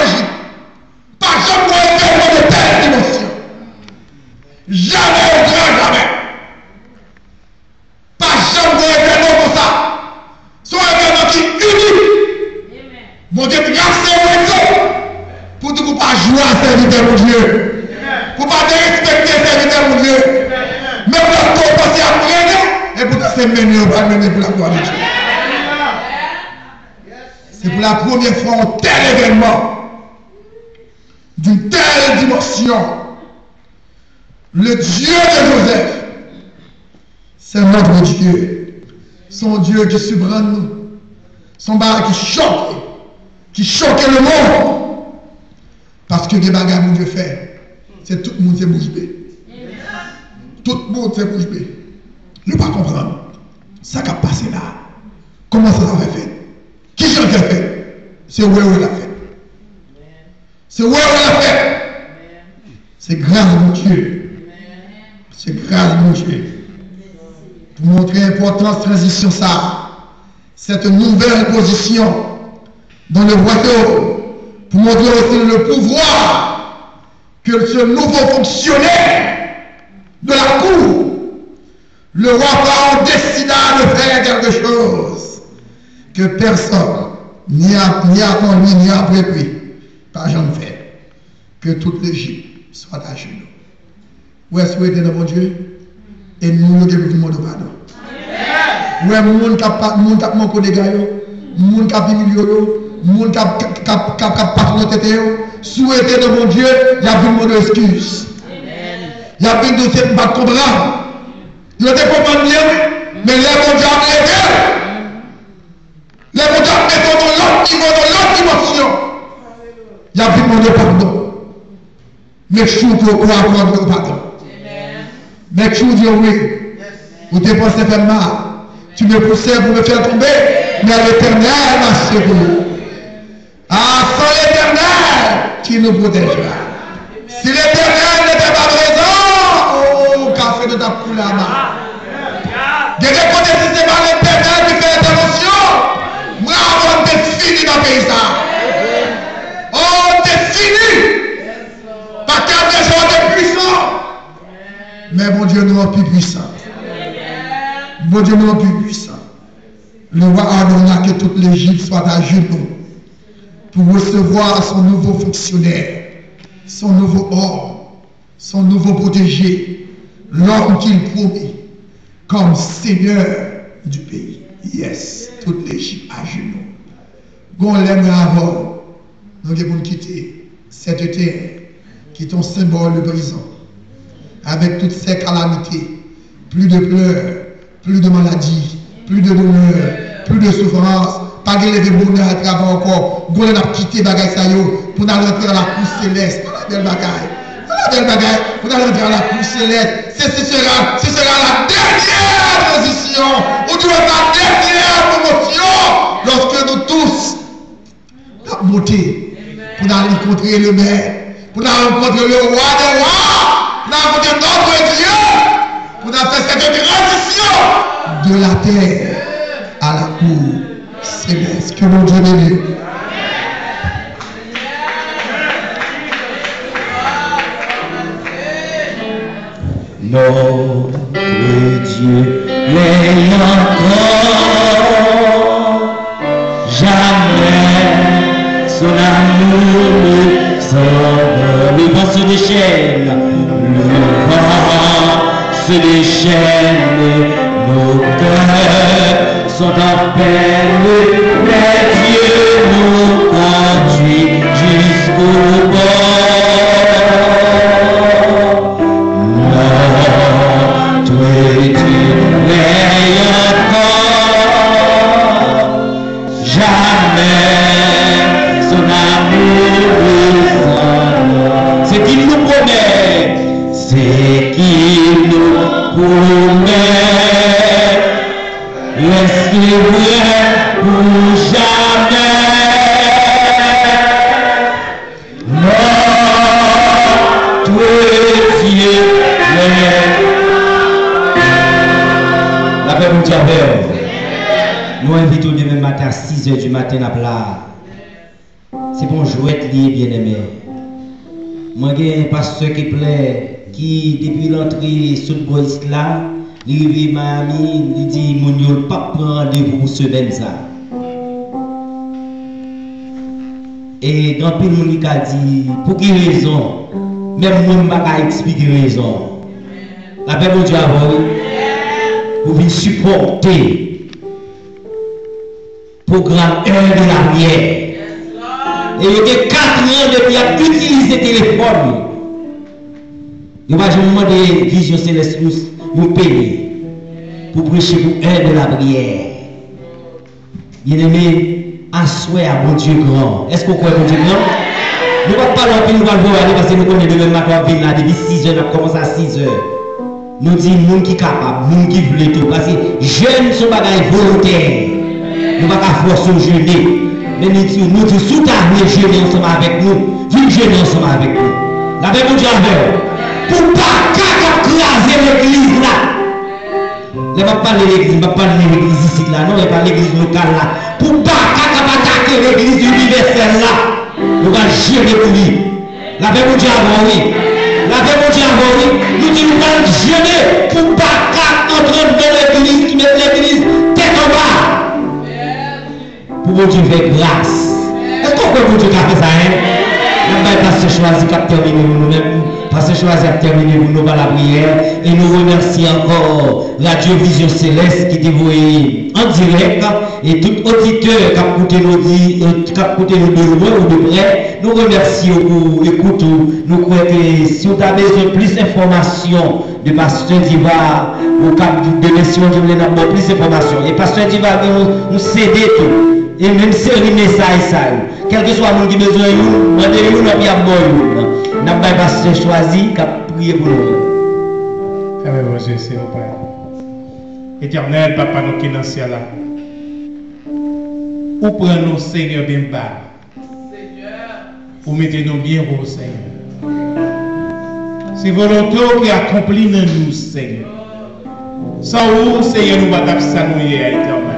l'Égypte. Pas jamais événement de telle dimension. Jamais au grand jamais. Pas jamais événement comme ça. C'est un événement qui est unique. Mon Dieu, grâce à vous pour ne pas jouer à serviteur mon Dieu. Pour ne pas respecter serviteur mon Dieu. Même lorsqu'on pense à prendre, et pourtant c'est mené, on va mener pour la gloire de Dieu. C'est pour la première fois un tel événement, d'une telle dimension. Le Dieu de Joseph, c'est notre Dieu. Son Dieu qui subra nous. Son bar qui choque le monde. Parce que les bagages que Dieu fait, c'est tout le monde qui est bouche bée. Tout le monde s'est bouche bée. Ne pas comprendre. Ça qui a passé là. Comment ça s'est fait? Qui j'en ai fait? C'est où elle l'a fait. C'est où elle l'a fait. C'est grâce à mon Dieu. C'est grâce à mon Dieu. Pour montrer l'importance de transition ça. Cette nouvelle position dans le royaume. Pour montrer aussi le pouvoir que ce nouveau fonctionnaire de la cour, le roi Pharaon décida de faire quelque chose que personne, ni avant lui, ni après lui, pas jamais fait. Que toute l'Égypte soit à genoux. Où est-ce que vous êtes dans mon Dieu? Et nous, nous devons demander pardon. Où est-ce que nous avons manqué de gars, nous avons milieu, moun qui a patronné tête, souhaité de mon Dieu, il y a une bonne excuse. Il y a une de ces bas comprendre. Il y a des comprendre bien, mais les mon Dieu a aidé. Les mon Dieu a mis dans l'autre dimension. Il y a une bonne pardon. Mais je suis pour accorder le pardon. Mais je suis oui. Vous dépensez faire mal. Tu me poussais pour me faire tomber, mais l'Éternel m'a secouru. Ah, sans l'Éternel qui nous protégera. Si l'Éternel n'était pas présent, oh, café de ta poule là-bas. De quel côté, si ce n'est pas l'Éternel qui fait l'intervention, moi, avant de fini dans le pays ça. Oh, t'es fini. Parce qu'il y a des gens de puissants. Mais mon Dieu nous rend plus puissants. Mon Dieu nous rend plus puissants. Le roi ordonna que toute l'Égypte soit à genoux pour recevoir son nouveau fonctionnaire, son nouveau homme, son nouveau protégé, l'homme qu'il promit comme seigneur du pays. Yes, toute l'Égypte à genoux. Gon l'aime avant, nous devons quitter cette terre qui est un symbole de prison, avec toutes ces calamités, plus de pleurs, plus de maladies, plus de douleur, plus de souffrance. Pas de lever bonheur à travers encore. Golen a quitté bagaille ça yo pour aller rentrer dans la cour céleste. La belle bagaille. La belle bagaille pour aller rentrer dans la cour céleste. Ce sera la dernière transition. Ou du moins la dernière promotion lorsque nous tous avons monté pour aller rencontrer le maire, pour aller rencontrer le roi des rois, pour aller rencontrer notre Dieu, pour aller faire cette transition de la terre à la cour céleste. Que mon Dieu bénisse. Notre Dieu n'est encore jamais son amour le vent se déchaîne, le vent se déchaîne, nos cœurs sont en peine, mais Dieu nous conduit jusqu'au bord. Notre Dieu n'est encore jamais son amour. C'est qu'il nous promet, c'est qu'il nous promet. Restez vrai pour jamais. Notre Dieu est. La paix vous Dieu. Nous invitons demain matin à 6h du matin à plat. C'est bon jouet lié bien aimé. Moi j'ai un pasteur qui plaît qui depuis l'entrée sur le boys là, il arrive Miami, il dit mon yo pas prendre rendez-vous pour semaine ça. Et grand pile moun a dit pour quelle raison même moun pas expliquer raison. La paix mon Dieu avant pour venir supporter programme 1 de l'arrière. Et il y a 4 ans depuis qu'il a utilisé le téléphone. Il va jamais demander vision céleste nous payer pour prêcher pour 1 de la prière. Bien aimé, assoyez à mon Dieu grand. Est-ce qu'on croit mon Dieu grand? Nous ne pouvons pas parler, nous allons voir parce que nous connaissons demain matin depuis 6 heures, nous commençons à 6 heures. Nous disons, nous qui sont capables, nous qui voulons tout. Parce que jeunes sont des volontaires. Nous ne pouvons pas forcer au jeûner. Mais nous disons, sous ta vie, jeûner ensemble avec nous. Viens jeûner ensemble avec nous. La paix, mon Dieu, pour ne pas craser l'église là. Je ne vais pas parler de l'église, je ne vais pas parler de l'église ici là. Non, je vais parler de l'église locale là. Pour ne pas attaquer l'église universelle là. Nous allons jeûner pour lui. La paix, mon Dieu, oui. La paix, mon Dieu, oui. Nous disons, nous allons jeûner pour ne pas entrer dans l'église qui met l'église tête en bas. Pour mon Dieu faire grâce. Est-ce qu'on peut mon Dieu qui a fait ça, hein? Nous allons passer choisi qui a terminé nous-mêmes. Passer choisi à terminer nous par la prière. Et nous remercions encore Radio Vision Céleste qui dévoue en direct. Et tout auditeur qui a écouté nous de loin ou de près. Nous remercions pour l'écoute. Nous croyons que si vous avez besoin de plus d'informations de Pasteur Diva, au cap de mission, je voulais avoir plus d'informations. Et Pasteur Diva nous céder tout. Et même si on message ça, quel que soit le monde qui a besoin de nous, demandez-nous, nous avons pas Pasteur choisi qui a prié pour nous. Amen, mon Dieu, c'est mon Père. Éternel, Papa, nous qui est dans le ciel là. Où prenons, Seigneur, bien bas. Où mettez-nous bien haut, Seigneur. C'est volonté qui accomplit dans nous, Seigneur. Sans vous, Seigneur, nous ne pouvons pas s'annouiller, éternel.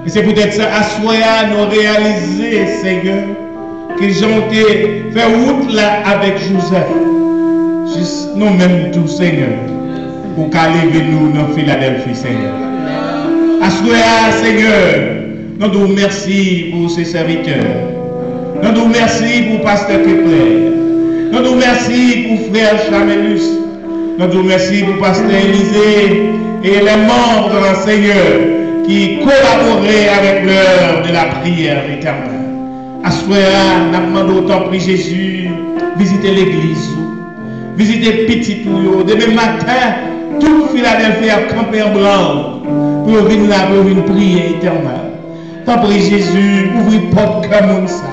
Et c'est peut-être ça, à soi, nous réaliser, Seigneur, qu'ils ont fait route là avec Joseph. Juste nous-mêmes tous, Seigneur, pour qu'arriver nous dans Philadelphie, Seigneur. À soi, Seigneur, nous nous remercions pour ces serviteurs. Nous nous remercions pour Pasteur Kepler. Nous nous remercions pour Frère Chamelus. Nous nous remercions pour Pasteur Élisée et les membres de Seigneur qui collaboraient avec l'heure de la prière éternelle. À ce moment-là, nous demandons autant prie Jésus, visiter l'église, visiter petit pour demain matin, toute Philadelphie a campé en blanc pour venir là, pour venir prier éternel. Tant prie Jésus, ouvrir porte comme ça,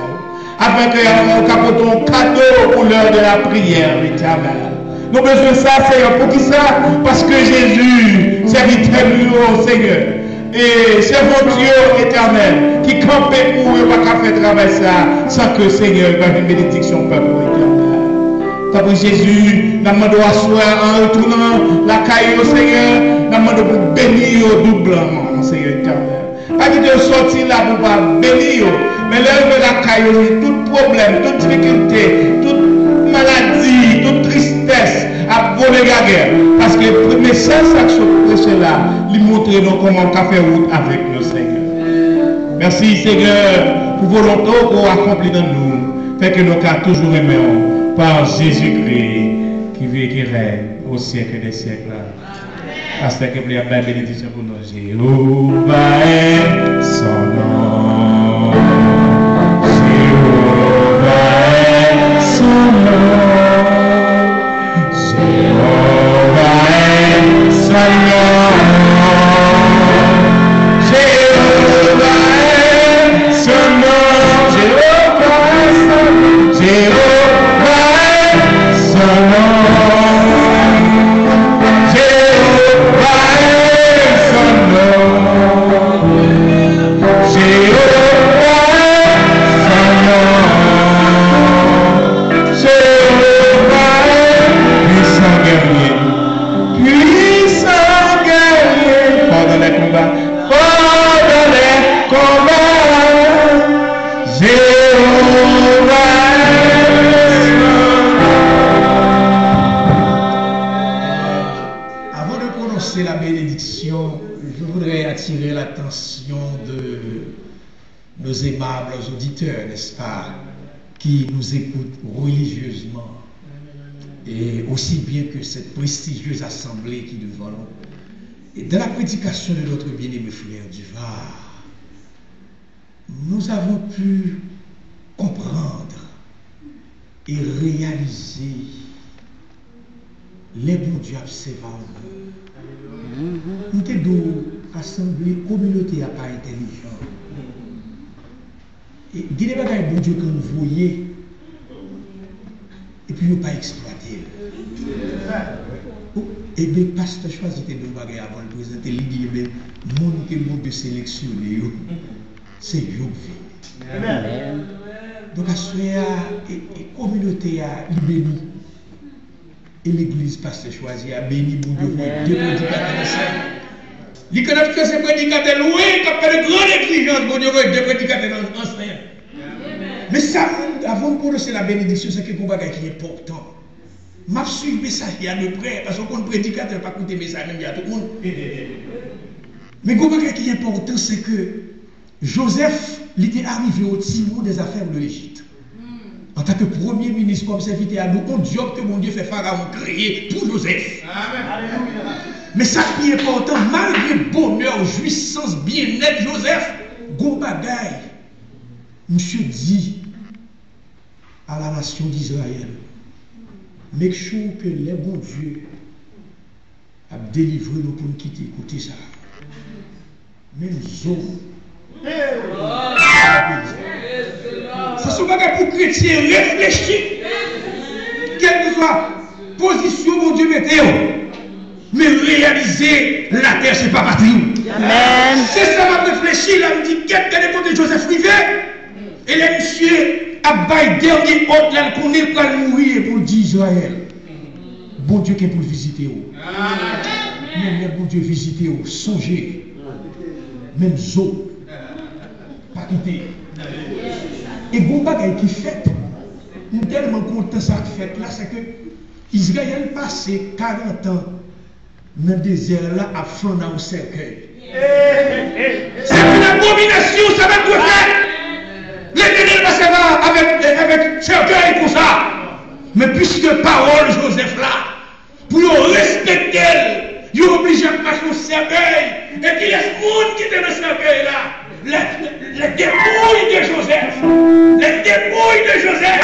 afin que nous capotons un cadeau pour l'heure de la prière éternelle. Nous avons besoin de ça, Seigneur. Pour qui ça? Parce que Jésus, serviteur nous, Seigneur. Et c'est mon Dieu éternel qui campait pour eux, pas faire travail ça, sans que Seigneur va une bénédiction peuple éternel. T'as pris Jésus, nous demandons à soi en retournant la caille au Seigneur, nous demandons pour bénir doublement, Seigneur éternel. Pas qu'il de sortir là pour pas bénir, mais l'heure de la caille, tout problème, toute difficulté, toute maladie, toute tristesse, à voler la guerre. Parce que le premier sens action là, lui montrer nous comment on fait route avec nos Seigneur. Merci Seigneur pour vos volonté pour accomplir dans nous. Fait que nous avons toujours aimé par Jésus-Christ qui vit et qui règne au siècle des siècles. Pasteur que vous avez la bénédiction pour nous. Jéhovah est son nom. Jéhovah est son nom. de nos aimables auditeurs, n'est-ce pas, qui nous écoutent religieusement, et aussi bien que cette prestigieuse assemblée qui est devant nous. Et dans la prédication de notre bien-aimé frère Duvar, nous avons pu comprendre et réaliser les bons dieux observants. Nous devons assembler communauté à pas intelligent. Et il y a des bons dieux que nous voyons et puis nous pas exploiter. Et bien, pasteur choisit de nous bagages avant de présenter, il dit, mais mon que bon de sélectionner, c'est Dieu. Donc, à ce et communauté a béni. Et l'église pasteur choisi a béni mon Dieu, deux prédicateurs ensemble. Il connaît que ces prédicateurs loués, qui ont fait de grandes exigences, mon Dieu, deux prédicateurs ensemble. Mais ça, avant de prononcer la bénédiction, c'est quelque chose qui est important. Je suis le message de près, parce qu'on prédicateur ne pas écouter le message, même il y a tout le monde. Mais ce qui est important, c'est que Joseph, il était arrivé au timon des affaires de l'Égypte. En tant que premier ministre, comme serviteur à nous, on dit que mon Dieu fait Pharaon créer pour Joseph. Mais ça qui est important, malgré bonheur, jouissance, bien-être, Joseph, Gombagaï, monsieur dit à la nation d'Israël, make sure que les bons dieux a délivré nous pour nous quitter. Écoutez ça. Même zone. Ça se passe pour chrétiens réfléchir. Quelle que soit position, mon Dieu, mettez-vous. Mais réaliser la terre, c'est pas patrie. Amen. C'est ça m'a réfléchi, là, me dit, qu'est-ce que les de Joseph Rivet? Et les messieurs, à bail dernier autre, là, qu'on est pas mourir pour dire Israël. Bon Dieu qui est pour visiter. Même les bon Dieu visiter, songez. Même zo. Pas quitter. Et bon bagay qui fait, nous sommes tellement contents ça qui fait là, c'est que Israël passé 40 ans dans le désert là à fond dans le cercueil. C'est une abomination, ça va quoi faire? L'Éternel va se faire avec cercueil pour ça. Mais puisque parole Joseph là, pour respecter, il est obligé de passer au cercueil. Et puis il y a ce monde qui est dans le cercueil là. Les dépouilles de Joseph. Les dépouilles de Joseph.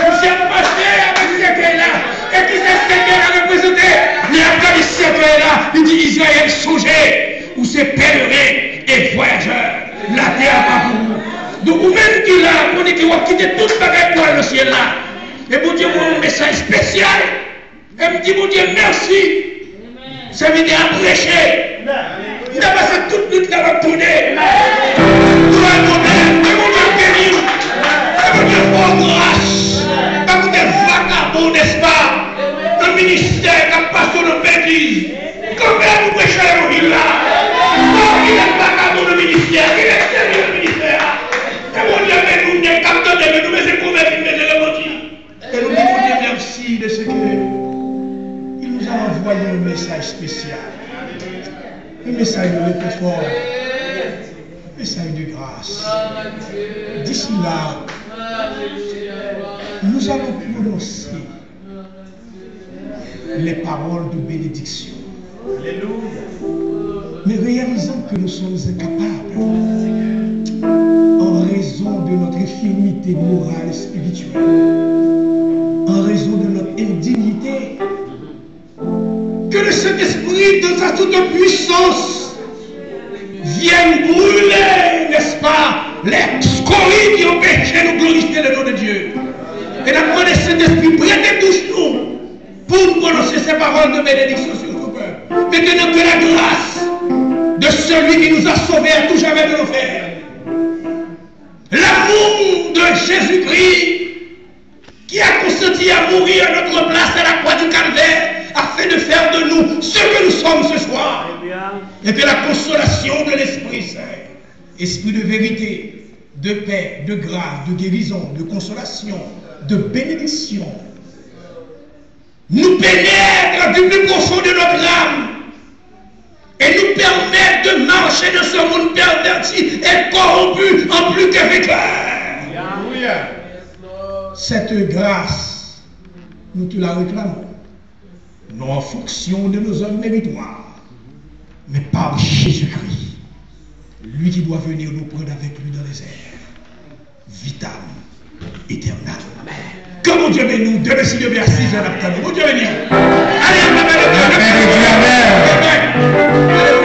Vous êtes passé avec ce cercueil là. Et qui c'est ce cercueil là représenté? Il y a regardé ce cercueil là. Il dit Israël songez. Ou c'est pèlerins et voyageurs. La terre pas pour vous. Donc vous-même qui là, on dit qu'il va quitter tout le bagage pour le ciel là. Et mon Dieu, mon message spécial. Et me dit, mon Dieu, merci. Ça vient à prêcher. Il a passé toute nuit dans la tournée. Tout le monde, et mon Dieu béni. Et mon Dieu fort grâce. Pas que des vagabonds, n'est-ce pas? Dans le ministère, qui passe dans l'église. Combien vous prêchez la ville là? Oh, il est vagabond dans le ministère. Il est sérieux dans le ministère. Et mon Dieu, mais nous, des capteurs de nous, mais c'est pour mettre une maison de motif. Et nous disons Dieu merci de ce que il nous a envoyé un message spécial. Un message de réconfort. Un message de grâce. D'ici là, nous allons prononcer les paroles de bénédiction. Mais réalisons que nous sommes incapables, en raison de notre infirmité morale et spirituelle, en raison de notre indignité, que le Saint-Esprit, dans sa toute puissance, vienne brûler, n'est-ce pas, les scories qui ont péché nous glorifier le nom de Dieu. Et la demande du Saint-Esprit, prêtez touche nous pour prononcer ces paroles de bénédiction sur nos cœurs. Maintenant que la grâce de celui qui nous a sauvés à tout jamais de l'enfer, l'amour de Jésus-Christ, qui a consenti à mourir à notre place à la croix du calvaire, afin de faire de nous ce que nous sommes ce soir. Et que la consolation de l'Esprit Saint, esprit de vérité, de paix, de grâce, de guérison, de consolation, de bénédiction, nous pénètre du plus profond de notre âme et nous permet de marcher dans ce monde perverti et corrompu en plus que vainqueur. Cette grâce, nous te la réclamons, non en fonction de nos hommes méritoires, mais par Jésus-Christ, lui qui doit venir nous prendre avec lui dans les airs, vitam éternel. Que mon Dieu bénisse nous, Dieu merci, Dieu merci, Dieu bénisse nous. Mon Dieu bénisse nous. Allez, Amen.